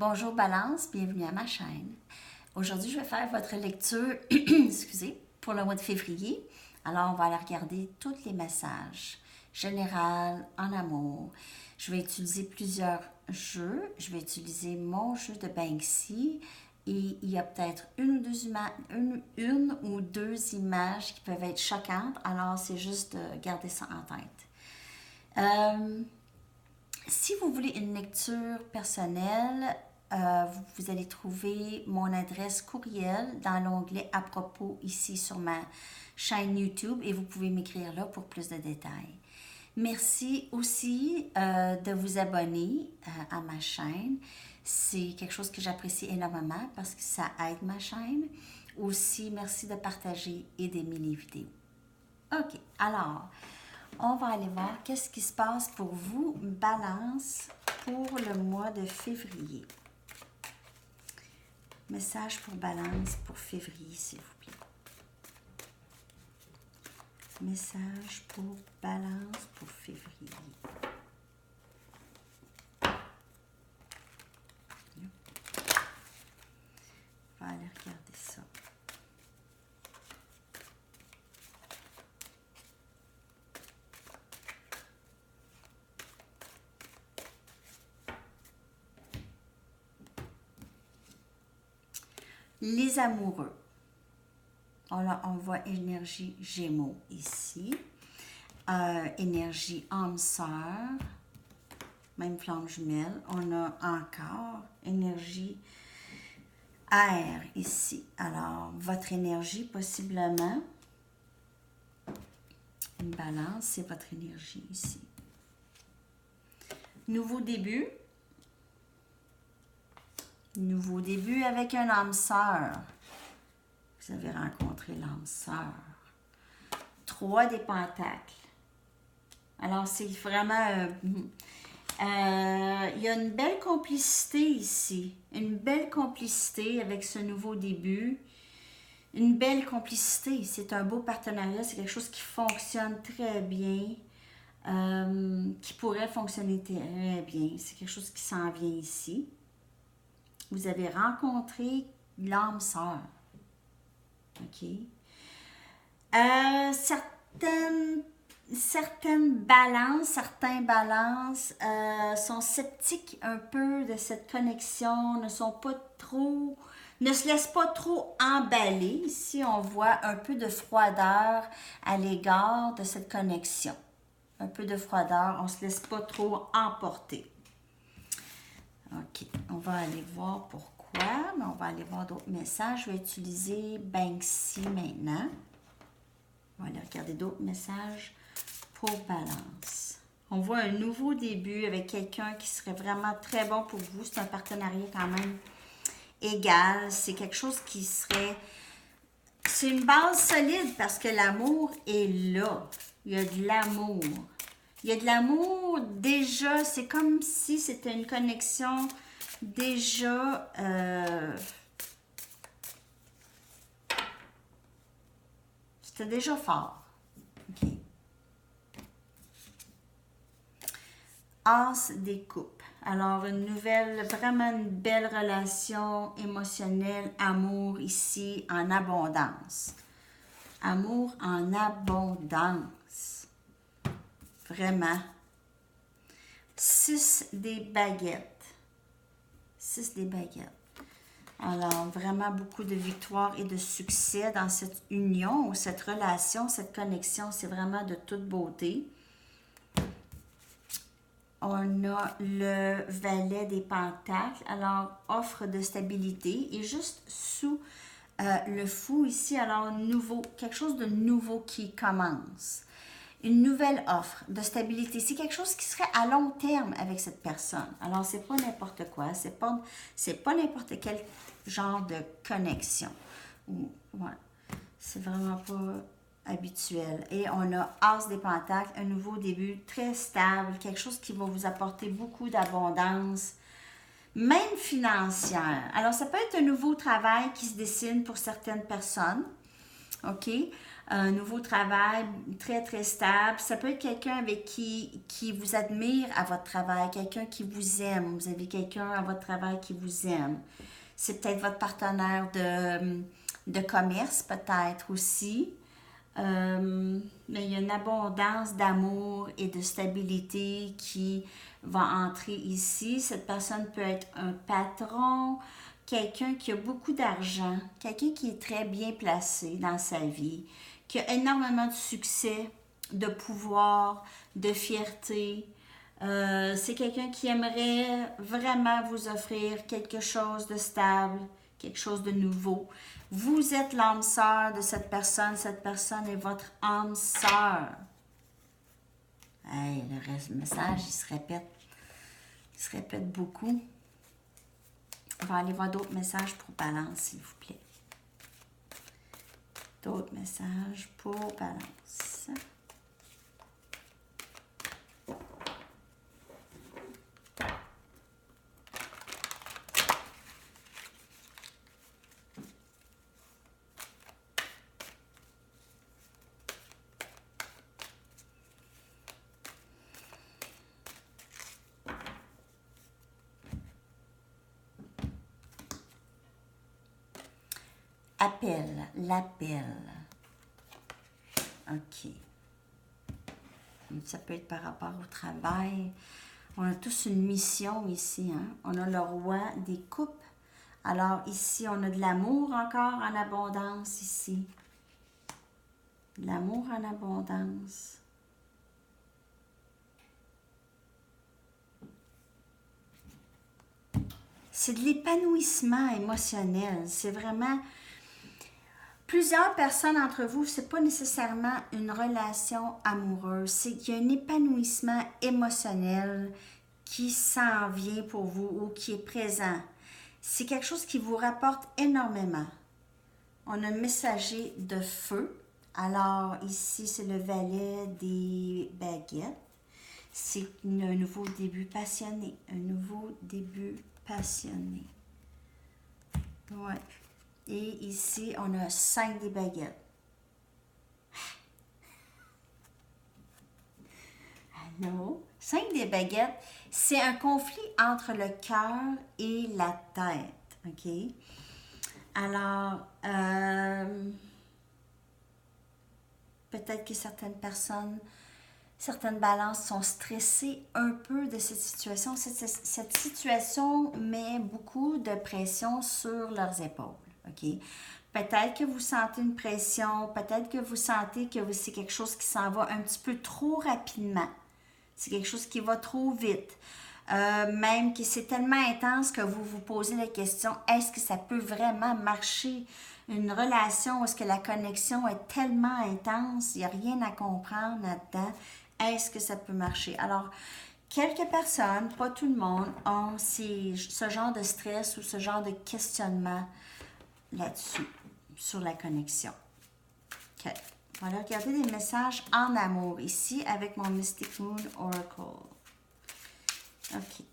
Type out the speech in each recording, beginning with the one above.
Bonjour Balance, bienvenue à ma chaîne. Aujourd'hui, je vais faire votre lecture, excusez, pour le mois de février. Alors, on va aller regarder tous les messages général en amour. Je vais utiliser plusieurs jeux. Je vais utiliser mon jeu de Banksy et il y a peut-être une ou deux images qui peuvent être choquantes. Alors, c'est juste de garder ça en tête. Si vous voulez une lecture personnelle, vous allez trouver mon adresse courriel dans l'onglet à propos ici sur ma chaîne YouTube et vous pouvez m'écrire là pour plus de détails. Merci aussi de vous abonner à ma chaîne. C'est quelque chose que j'apprécie énormément parce que ça aide ma chaîne. Aussi, merci de partager et d'aimer les vidéos. OK, alors, on va aller voir qu'est-ce qui se passe pour vous, Balance, pour le mois de février. Message pour Balance pour février, s'il vous plaît. Message pour Balance pour février. On va aller regarder ça. Les amoureux. On voit énergie Gémeaux ici. Énergie âme sœur. Même flamme jumelle. On a encore énergie air ici. Alors, votre énergie possiblement. Une balance, c'est votre énergie ici. Nouveau début. Nouveau début avec un âme sœur. Vous avez rencontré l'âme sœur. 3 des pentacles. Alors, c'est vraiment... il y a une belle complicité ici. Une belle complicité avec ce nouveau début. Une belle complicité. C'est un beau partenariat. C'est quelque chose qui fonctionne très bien. Qui pourrait fonctionner très bien. C'est quelque chose qui s'en vient ici. Vous avez rencontré l'âme sœur. OK? Certaines balances, certains balances sont sceptiques un peu de cette connexion, ne se laissent pas trop emballer. Ici, on voit un peu de froideur à l'égard de cette connexion. Un peu de froideur, on ne se laisse pas trop emporter. OK, on va aller voir pourquoi, mais on va aller voir d'autres messages. Je vais utiliser Banksy maintenant. On va aller regarder d'autres messages pour Balance. On voit un nouveau début avec quelqu'un qui serait vraiment très bon pour vous. C'est un partenariat quand même égal. C'est quelque chose qui serait... C'est une base solide parce que l'amour est là. Il y a de l'amour. Il y a de l'amour déjà, c'est comme si c'était une connexion déjà c'était déjà fort. OK. As des coupes. Alors, vraiment une belle relation émotionnelle, amour ici en abondance. Amour en abondance. Vraiment. 6 des baguettes. 6 des baguettes. Alors, vraiment beaucoup de victoire et de succès dans cette union ou cette relation, cette connexion. C'est vraiment de toute beauté. On a le valet des pentacles. Alors, offre de stabilité. Et juste sous le fou ici, alors, quelque chose de nouveau qui commence. Une nouvelle offre de stabilité. C'est quelque chose qui serait à long terme avec cette personne. Alors, c'est pas n'importe quoi. C'est pas n'importe quel genre de connexion. Ouais. C'est vraiment pas habituel. Et on a As des pentacles, un nouveau début très stable, quelque chose qui va vous apporter beaucoup d'abondance, même financière. Alors, ça peut être un nouveau travail qui se dessine pour certaines personnes. OK? un nouveau travail très, très stable. Ça peut être quelqu'un avec qui vous admire à votre travail, quelqu'un qui vous aime. Vous avez quelqu'un à votre travail qui vous aime. C'est peut-être votre partenaire de commerce, peut-être aussi. Mais il y a une abondance d'amour et de stabilité qui va entrer ici. Cette personne peut être un patron, quelqu'un qui a beaucoup d'argent, quelqu'un qui est très bien placé dans sa vie, qui a énormément de succès, de pouvoir, de fierté. C'est quelqu'un qui aimerait vraiment vous offrir quelque chose de stable, quelque chose de nouveau. Vous êtes l'âme sœur de cette personne est votre âme sœur. Hey, le message, il se répète beaucoup. On va aller voir d'autres messages pour balance, s'il vous plaît. D'autres messages pour balance. Appel, l'appel. OK. Ça peut être par rapport au travail. On a tous une mission ici, hein? On a le roi des coupes. Alors ici, on a de l'amour encore en abondance ici. De l'amour en abondance. C'est de l'épanouissement émotionnel. C'est vraiment... Plusieurs personnes entre vous, c'est pas nécessairement une relation amoureuse, c'est qu'il y a un épanouissement émotionnel qui s'en vient pour vous ou qui est présent. C'est quelque chose qui vous rapporte énormément. On a un messager de feu. Alors ici, c'est le valet des baguettes. C'est un nouveau début passionné. Un nouveau début passionné. Ouais. Et ici, on a 5 des baguettes. Allô? 5 des baguettes, c'est un conflit entre le cœur et la tête. OK? Alors, peut-être que certaines personnes, certaines balances sont stressées un peu de cette situation. Cette situation met beaucoup de pression sur leurs épaules. OK? Peut-être que vous sentez une pression, peut-être que vous sentez que c'est quelque chose qui s'en va un petit peu trop rapidement. C'est quelque chose qui va trop vite. Même que c'est tellement intense que vous vous posez la question, est-ce que ça peut vraiment marcher? Une relation où est-ce que la connexion est tellement intense, il n'y a rien à comprendre là-dedans. Est-ce que ça peut marcher? Alors, quelques personnes, pas tout le monde, ont ce genre de stress ou ce genre de questionnement là-dessus, sur la connexion. OK. On va regarder des messages en amour ici avec mon Mystic Moon Oracle. OK.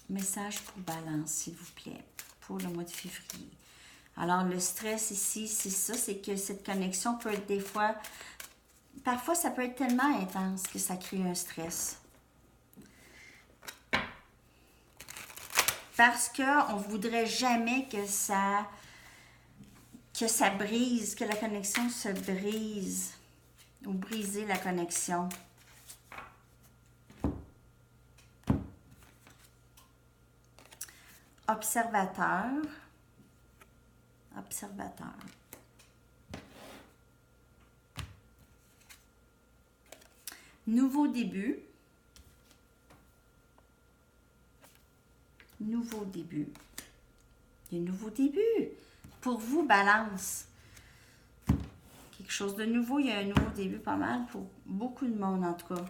Message pour balance, s'il vous plaît, pour le mois de février. Alors, le stress ici, c'est ça, c'est que cette connexion peut être des fois... Parfois, ça peut être tellement intense que ça crée un stress. Parce qu'on ne voudrait jamais que ça brise, que la connexion se brise. Ou briser la connexion. Observateur. Observateur. Nouveau début. Nouveau début. Il y a un nouveau début. Pour vous, balance. Quelque chose de nouveau. Il y a un nouveau début pas mal pour beaucoup de monde en tout cas.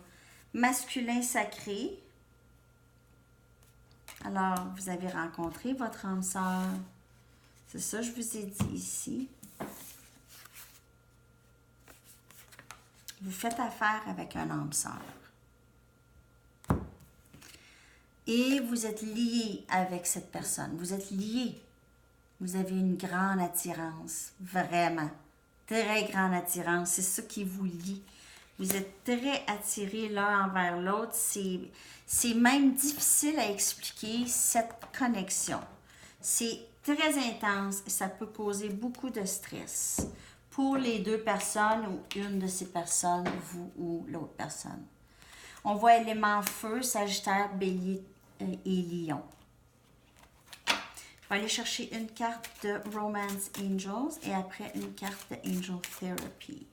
Masculin sacré. Alors, vous avez rencontré votre âme sœur. C'est ça que je vous ai dit ici. Vous faites affaire avec un âme sœur. Et vous êtes lié avec cette personne. Vous êtes lié. Vous avez une grande attirance. Vraiment. très grande attirance. C'est ça qui vous lie. Vous êtes très attirés l'un envers l'autre. C'est même difficile à expliquer cette connexion. C'est très intense et ça peut causer beaucoup de stress pour les deux personnes ou une de ces personnes, vous ou l'autre personne. On voit élément feu, Sagittaire, Bélier et Lion. Je vais aller chercher une carte de Romance Angels et après une carte de Angel Therapy.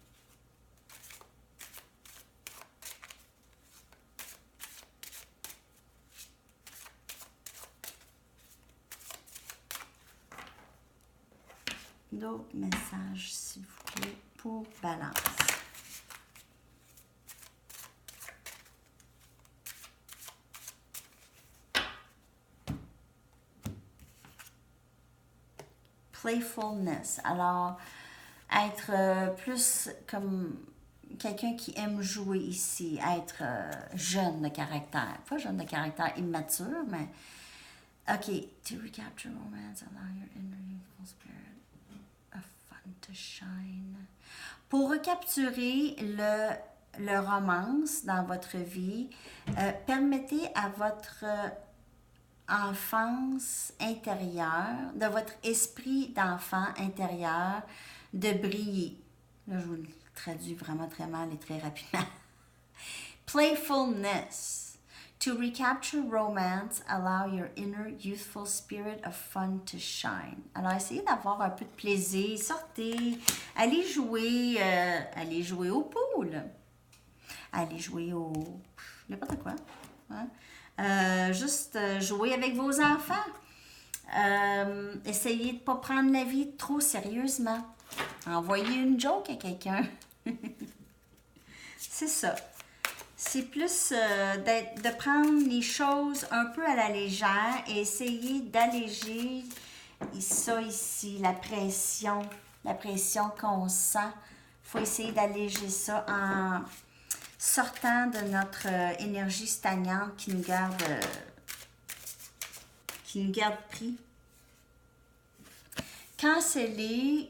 D'autres messages, s'il vous plaît, pour Balance. Playfulness. Alors, être plus comme quelqu'un qui aime jouer ici, être jeune de caractère. Pas jeune de caractère immature, mais... OK. To recapture romance, allow your inner youthful spirit of fun to shine. Pour recapturer le romance dans votre vie, permettez à votre enfance intérieure, de votre esprit d'enfant intérieur, de briller. Là, je vous le traduis vraiment très mal et très rapidement. Playfulness. To recapture romance, allow your inner youthful spirit of fun to shine. Alors, essayez d'avoir un peu de plaisir, sortez, allez jouer au pool, allez jouer au... n'importe quoi. Hein? Juste jouer avec vos enfants. Essayez de ne pas prendre la vie trop sérieusement. Envoyez une joke à quelqu'un. C'est ça. C'est plus de prendre les choses un peu à la légère et essayer d'alléger ça ici, la pression qu'on sent. Il faut essayer d'alléger ça en sortant de notre énergie stagnante qui nous garde pris. Canceller,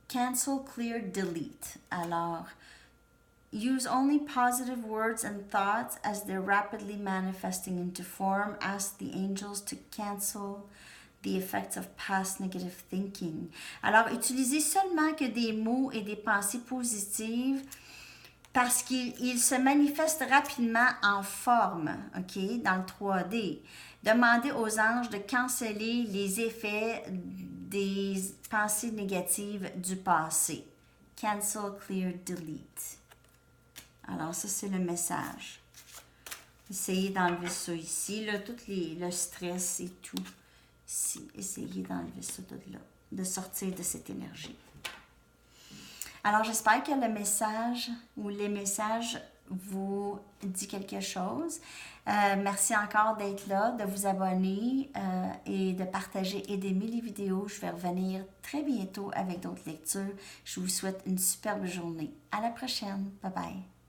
cancel, clear, delete. Alors, use only positive words and thoughts as they're rapidly manifesting into form. Ask the angels to cancel the effects of past negative thinking. Alors, utilisez seulement que des mots et des pensées positives parce qu'ils se manifestent rapidement en forme, OK, dans le 3D. Demandez aux anges de canceller les effets des pensées négatives du passé. Cancel, clear, delete. Alors, ça, c'est le message. Essayez d'enlever ça ici, là, tout le stress et tout. Ici, essayez d'enlever ça de là, de sortir de cette énergie. Alors, j'espère que le message ou les messages vous dit quelque chose. Merci encore d'être là, de vous abonner et de partager et d'aimer les vidéos. Je vais revenir très bientôt avec d'autres lectures. Je vous souhaite une superbe journée. À la prochaine. Bye bye.